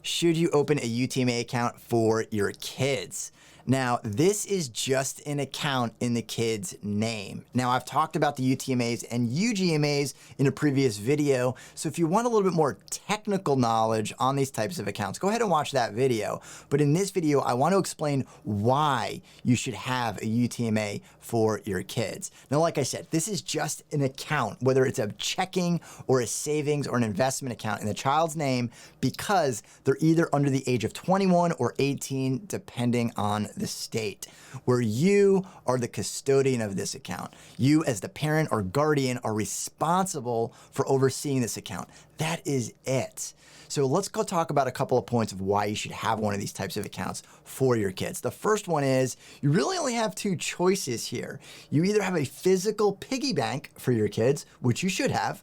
should you open a UTMA account for your kids? Now, this is just an account in the kid's name. Now, I've talked about the UTMAs and UGMAs in a previous video, so if you want a little bit more technical knowledge on these types of accounts, go ahead and watch that video. But in this video, I want to explain why you should have a UTMA for your kids. Now, like I said, this is just an account, whether it's a checking or a savings or an investment account in the child's name, because they're either under the age of 21 or 18, depending on the state, where you are the custodian of this account. You as the parent or guardian are responsible for overseeing this account. That is it. So let's go talk about a couple of points of why you should have one of these types of accounts for your kids. The first one is you really only have two choices here. You either have a physical piggy bank for your kids, which you should have,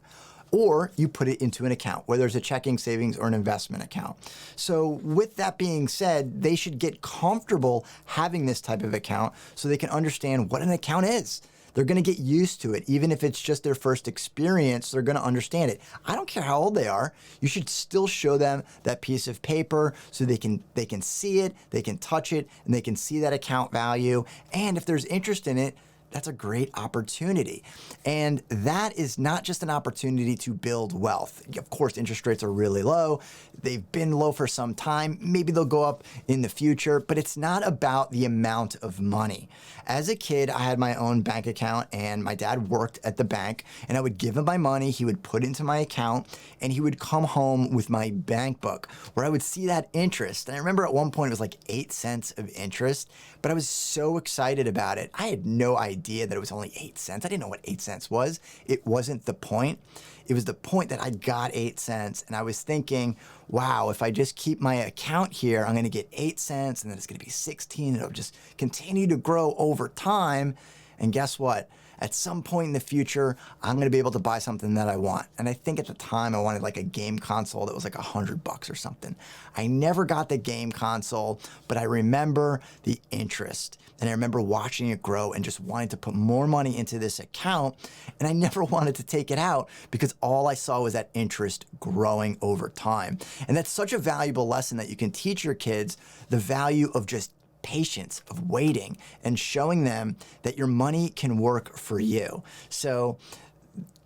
or you put it into an account, whether it's a checking, savings, or an investment account. So with that being said, they should get comfortable having this type of account so they can understand what an account is. They're gonna get used to it. Even if it's just their first experience, they're gonna understand it. I don't care how old they are. You should still show them that piece of paper so they can see it, they can touch it, and they can see that account value. And if there's interest in it, that's a great opportunity. And that is not just an opportunity to build wealth. Of course, interest rates are really low. They've been low for some time. Maybe they'll go up in the future, but it's not about the amount of money. As a kid, I had my own bank account and my dad worked at the bank, and I would give him my money. He would put it into my account and he would come home with my bank book where I would see that interest. And I remember at one point it was like 8 cents of interest, but I was so excited about it. I had no idea that it was only 8 cents. I didn't know what 8 cents was. It wasn't the point. It was the point that I got 8 cents, and I was thinking, wow, if I just keep my account here, I'm gonna get 8 cents, and then it's gonna be 16, and it'll just continue to grow over time. And guess what? At some point in the future, I'm gonna be able to buy something that I want. And I think at the time I wanted like a game console that was like $100 or something. I never got the game console, but I remember the interest. And I remember watching it grow and just wanting to put more money into this account. And I never wanted to take it out because all I saw was that interest growing over time. And that's such a valuable lesson that you can teach your kids the value of just patience, of waiting, and showing them that your money can work for you. So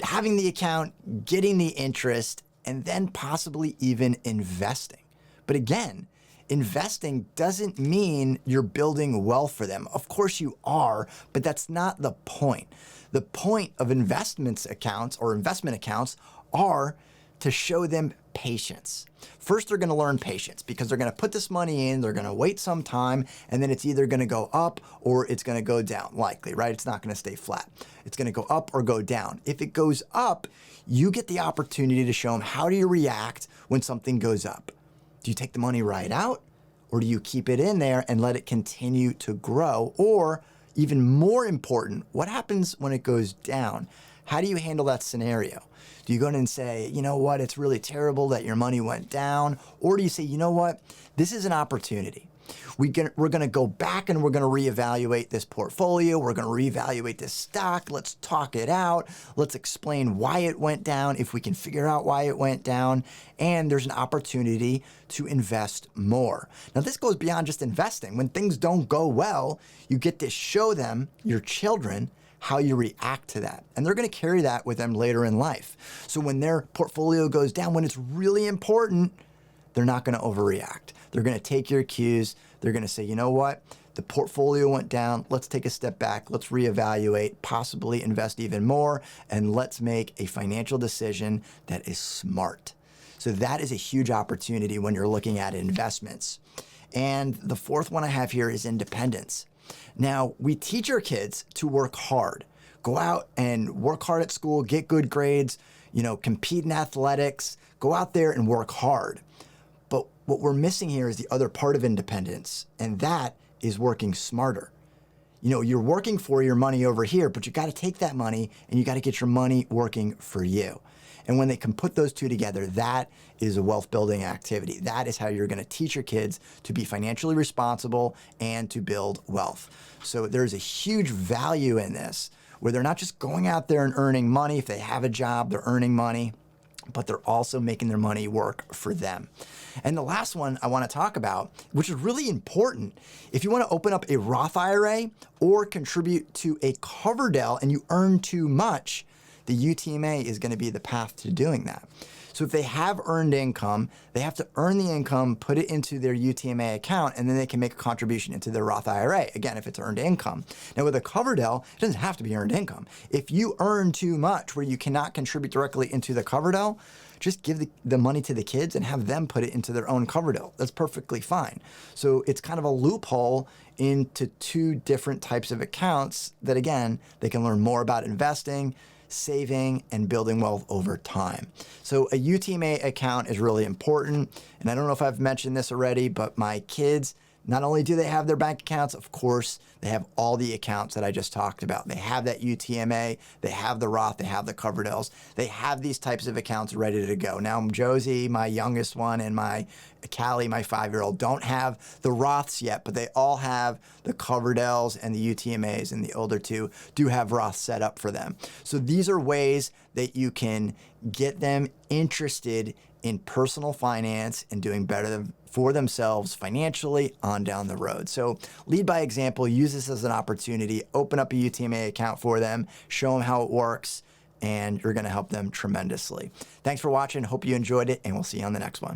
having the account, getting the interest, and then possibly even investing. But again, investing doesn't mean you're building wealth for them. Of course you are, but that's not the point. The point of investments accounts or investment accounts are to show them patience. First, they're gonna learn patience because they're gonna put this money in, they're gonna wait some time, and then it's either gonna go up or it's gonna go down, likely, right? It's not gonna stay flat. It's gonna go up or go down. If it goes up, you get the opportunity to show them how do you react when something goes up. Do you take the money right out, or do you keep it in there and let it continue to grow? Or even more important, what happens when it goes down? How do you handle that scenario? Do you go in and say, you know what, it's really terrible that your money went down? Or do you say, you know what, this is an opportunity. We're gonna go back and we're gonna reevaluate this portfolio. We're gonna reevaluate this stock. Let's talk it out. Let's explain why it went down, if we can figure out why it went down. And there's an opportunity to invest more. Now, this goes beyond just investing. When things don't go well, you get to show them, your children, how you react to that. And they're gonna carry that with them later in life. So when their portfolio goes down, when it's really important, they're not gonna overreact. They're gonna take your cues. They're gonna say, you know what? The portfolio went down. Let's take a step back. Let's reevaluate, possibly invest even more, and let's make a financial decision that is smart. So that is a huge opportunity when you're looking at investments. And the fourth one I have here is independence. Now, we teach our kids to work hard. Go out and work hard at school, get good grades, compete in athletics, go out there and work hard. But what we're missing here is the other part of independence, and that is working smarter. You're working for your money over here, but you got to take that money and you got to get your money working for you. And when they can put those two together, that is a wealth building activity. That is how you're going to teach your kids to be financially responsible and to build wealth. So there's a huge value in this, where they're not just going out there and earning money. If they have a job, they're earning money. but they're also making their money work for them. And the last one I want to talk about, which is really important, if you want to open up a Roth IRA or contribute to a Coverdell and you earn too much, the UTMA is going to be the path to doing that. So if they have earned income, they have to earn the income, put it into their UTMA account, and then they can make a contribution into their Roth IRA, again, if it's earned income. Now with a Coverdell, it doesn't have to be earned income. If you earn too much where you cannot contribute directly into the Coverdell, just give the money to the kids and have them put it into their own Coverdell. That's perfectly fine. So it's kind of a loophole into two different types of accounts that, again, they can learn more about investing, saving, and building wealth over time. So a UTMA account is really important. And I don't know if I've mentioned this already, but my kids, not only do they have their bank accounts, of course, they have all the accounts that I just talked about. They have that UTMA, they have the Roth, they have the Coverdells. They have these types of accounts ready to go. Now, Josie, my youngest one, and my Callie, my 5-year-old, don't have the Roths yet, but they all have the Coverdells and the UTMAs, and the older two do have Roths set up for them. So these are ways that you can get them interested in personal finance and doing better for themselves financially on down the road. So lead by example, use this as an opportunity, open up a UTMA account for them, show them how it works, and you're going to help them tremendously. Thanks for watching. Hope you enjoyed it, and we'll see you on the next one.